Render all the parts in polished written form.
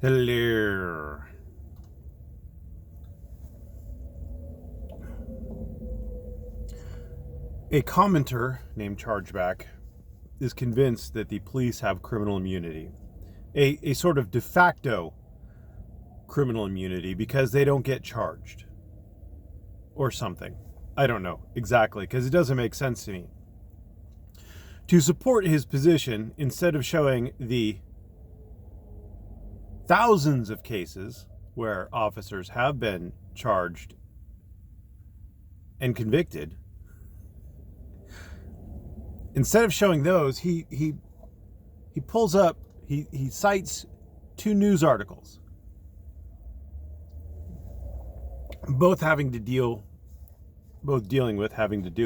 Hello. A commenter named Chargeback is convinced that the police have criminal immunity, a sort of de facto criminal immunity because they don't get charged or something. I don't know exactly because it doesn't make sense to me. To support his position, instead of showing the thousands of cases where officers have been charged and convicted, instead of showing those, he pulls up, he cites two news articles, both having to do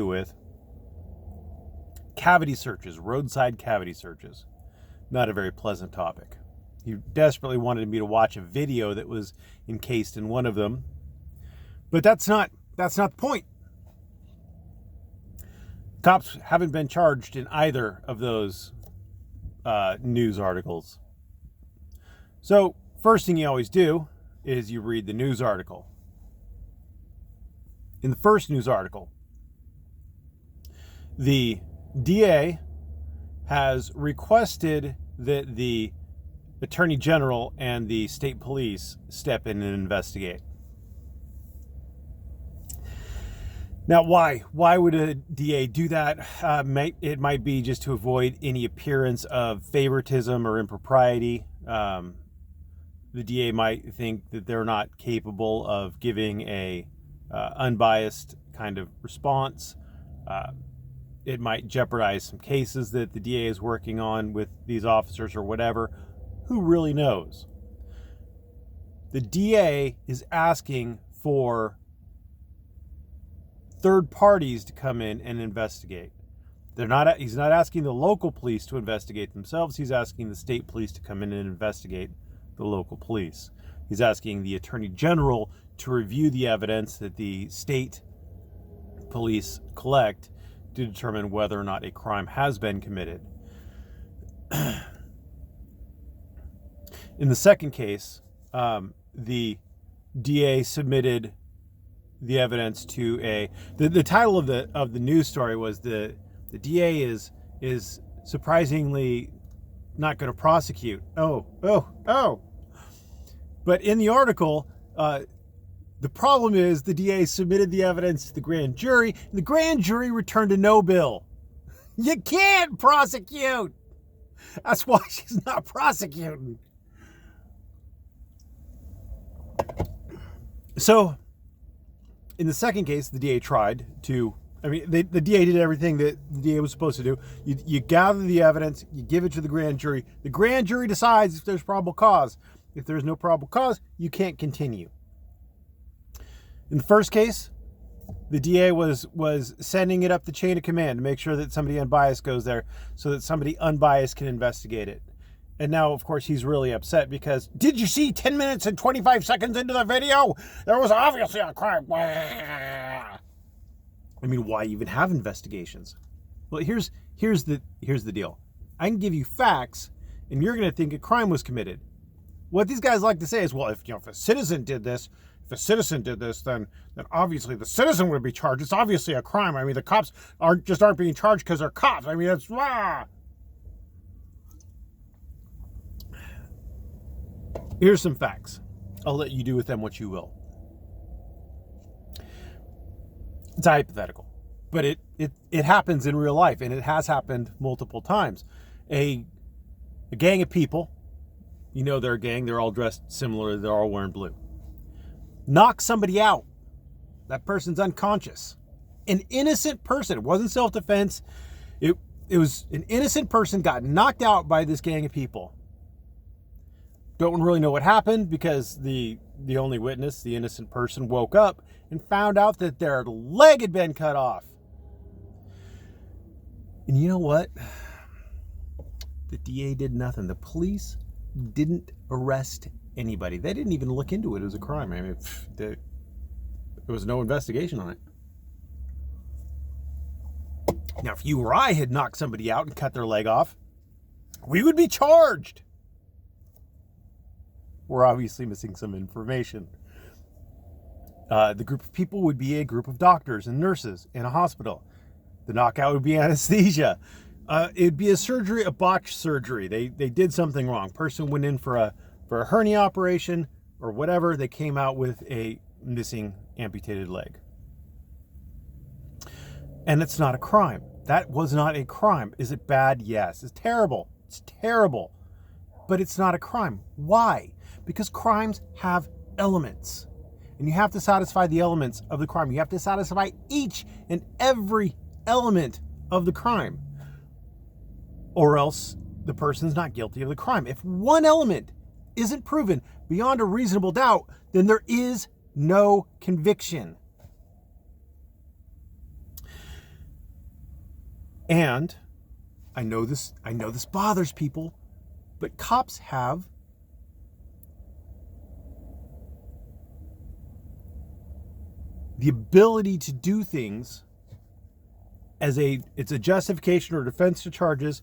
with cavity searches, roadside cavity searches. Not a very pleasant topic. He desperately wanted me to watch a video that was encased in one of them, but that's not the point. Cops haven't been charged in either of those news articles. So, first thing you always do is you read the news article. In the first news article, the DA has requested that the Attorney General and the state police step in and investigate. Now, why? Why would a DA do that? It might be just to avoid any appearance of favoritism or impropriety. The DA might think that they're not capable of giving a unbiased kind of response. It might jeopardize some cases that the DA is working on with these officers or whatever. Who really knows? The DA is asking for third parties to come in and investigate. He's not asking the local police to investigate themselves. He's asking the state police to come in and investigate the local police. He's asking the Attorney General to review the evidence that the state police collect to determine whether or not a crime has been committed. In the second case, the DA submitted the evidence to the title of the news story was the DA is surprisingly not going to prosecute. Oh. But in the article, the problem is the DA submitted the evidence to the grand jury, and the grand jury returned a no bill. You can't prosecute. That's why she's not prosecuting. So, in the second case, the DA tried to, the DA did everything that the DA was supposed to do. You gather the evidence, you give it to the grand jury. The grand jury decides if there's probable cause. If there's no probable cause, you can't continue. In the first case, the DA was sending it up the chain of command to make sure that somebody unbiased goes there so that somebody unbiased can investigate it. And now, of course, he's really upset because, did you see 10 minutes and 25 seconds into the video? There was obviously a crime. Why even have investigations? Well, here's the deal. I can give you facts, and you're going to think a crime was committed. What these guys like to say is, well, if a citizen did this, then obviously the citizen would be charged. It's obviously a crime. The cops aren't being charged because they're cops. That's Here's some facts. I'll let you do with them what you will. It's hypothetical, but it happens in real life, and it has happened multiple times. A gang of people, they're a gang, they're all dressed similar, they're all wearing blue. Knock somebody out. That person's unconscious. An innocent person. It wasn't self-defense. It was an innocent person got knocked out by this gang of people. Don't really know what happened because the only witness, the innocent person, woke up and found out that their leg had been cut off. And you know what? The DA did nothing. The police didn't arrest anybody. They didn't even look into it as a crime. There was no investigation on it. Now, if you or I had knocked somebody out and cut their leg off, we would be charged. we're obviously missing some information. The group of people would be a group of doctors and nurses in a hospital. The knockout would be anesthesia. It'd be a surgery, a botched surgery. They did something wrong. Person went in for a hernia operation or whatever. They came out with a missing amputated leg. And it's not a crime. That was not a crime. Is it bad? Yes. It's terrible. It's terrible. But it's not a crime. Why? Because crimes have elements. And you have to satisfy the elements of the crime. You have to satisfy each and every element of the crime. Or else the person's not guilty of the crime. If one element isn't proven beyond a reasonable doubt, then there is no conviction. And I know this bothers people, but cops have the ability to do things it's a justification or defense to charges,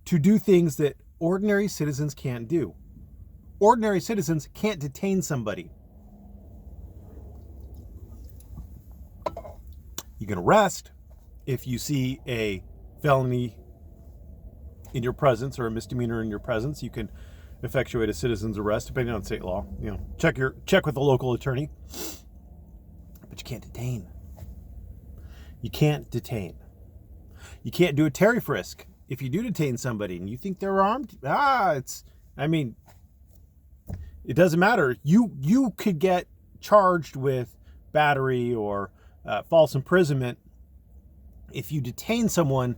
to do things that ordinary citizens can't do. Ordinary citizens can't detain somebody. You can arrest if you see a felony in your presence or a misdemeanor in your presence. You can effectuate a citizen's arrest depending on state law. Check with the local attorney. But you can't detain. You can't detain. You can't do a Terry frisk. If you do detain somebody and you think they're armed, it doesn't matter. You could get charged with battery or false imprisonment if you detain someone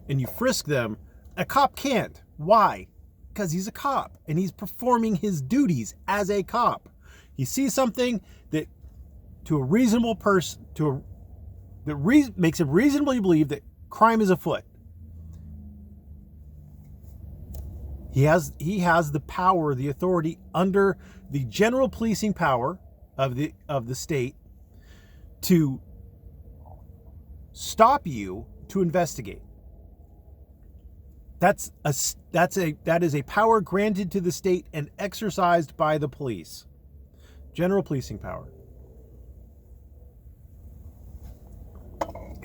and you frisk them. A cop can't. Why? Because he's a cop and he's performing his duties as a cop. He sees something that to a reasonable person, makes him reasonably believe that crime is afoot. He has the power, the authority under the general policing power of the state to stop you to investigate. That is a power granted to the state and exercised by the police. General policing power.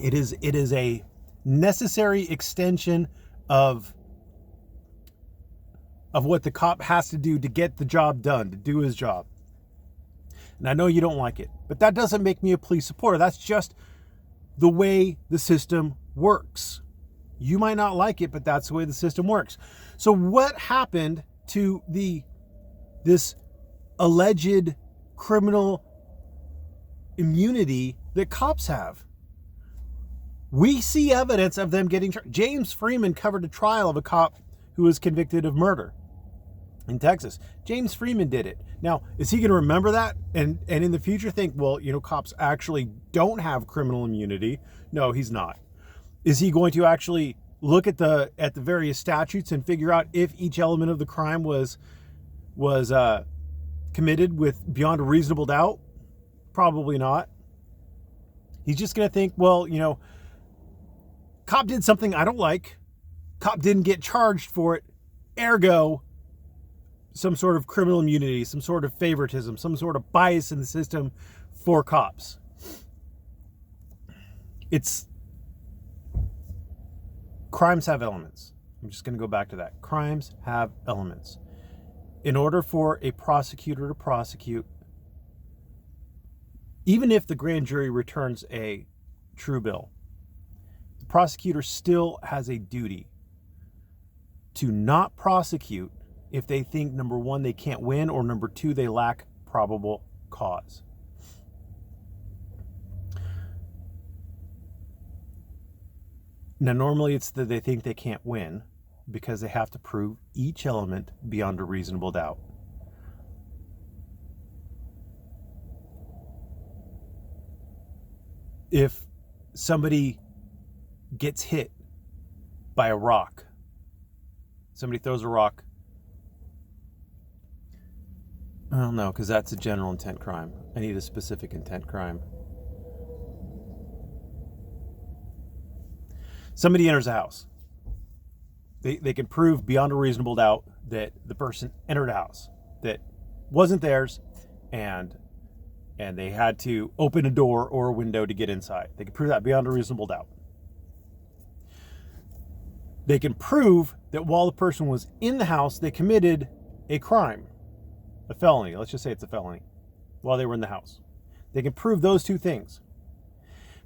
It is a necessary extension of what the cop has to do to get the job done, to do his job. And I know you don't like it, but that doesn't make me a police supporter. That's just the way the system works. You might not like it, but that's the way the system works. So what happened to this alleged criminal immunity that cops have? We see evidence of them getting charged. James Freeman covered a trial of a cop who was convicted of murder in Texas. James Freeman did it. Now, is he going to remember that and in the future think, well, cops actually don't have criminal immunity? No, he's not. Is he going to actually look at the various statutes and figure out if each element of the crime was committed with beyond a reasonable doubt? Probably not. He's just going to think, well, cop did something I don't like. Cop didn't get charged for it. Ergo, some sort of criminal immunity, some sort of favoritism, some sort of bias in the system for cops. Crimes have elements. I'm just going to go back to that. Crimes have elements. In order for a prosecutor to prosecute, even if the grand jury returns a true bill, the prosecutor still has a duty to not prosecute if they think, number one, they can't win, or number two, they lack probable cause. Now, normally it's that they think they can't win because they have to prove each element beyond a reasonable doubt. If somebody gets hit by a rock, somebody throws a rock, I don't know, because that's a general intent crime. I need a specific intent crime. Somebody enters a house. They can prove beyond a reasonable doubt that the person entered a house that wasn't theirs, and they had to open a door or a window to get inside. They can prove that beyond a reasonable doubt. They can prove that while the person was in the house, they committed a crime, a felony. Let's just say it's a felony while they were in the house. They can prove those two things.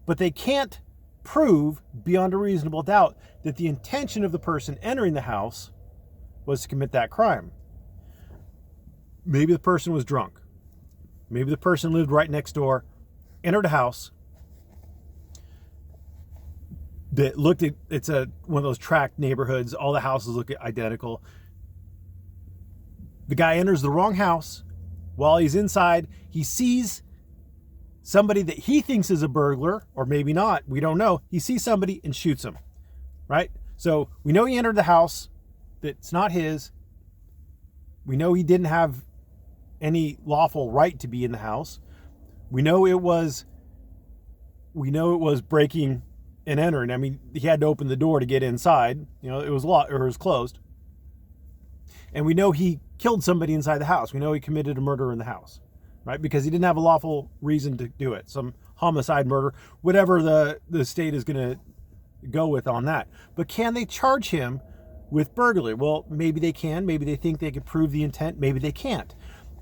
But they can't prove beyond a reasonable doubt that the intention of the person entering the house was to commit that crime. Maybe the person was drunk. Maybe the person lived right next door, entered a house that looked at, it's one of those tract neighborhoods, all the houses look identical. The guy enters the wrong house. While he's inside, he sees somebody that he thinks is a burglar, or maybe not, we don't know. He sees somebody and shoots him, right? So we know he entered the house that's not his. We know he didn't have any lawful right to be in the house. We know it was breaking and entering. I mean, he had to open the door to get inside. You know, it was locked or it was closed. And we know he killed somebody inside the house. We know he committed a murder in the house, right? Because he didn't have a lawful reason to do it. Some homicide, murder, whatever the state is going to go with on that. But can they charge him with burglary? Well, maybe they can. Maybe they think they can prove the intent. Maybe they can't.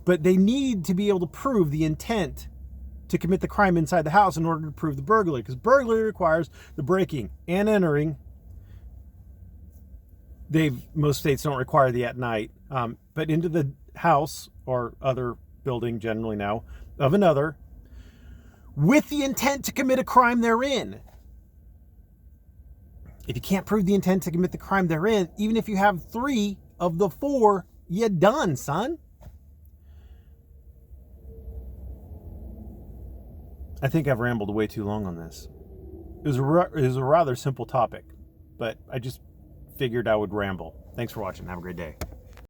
But they need to be able to prove the intent to commit the crime inside the house in order to prove the burglary, because burglary requires the breaking and entering. Most states don't require the at night, but into the house or other building generally now of another with the intent to commit a crime therein. If you can't prove the intent to commit the crime therein, even if you have 3 of the 4, you're done, son. I think I've rambled way too long on this. It was a rather simple topic, but I just figured I would ramble. Thanks for watching. Have a great day.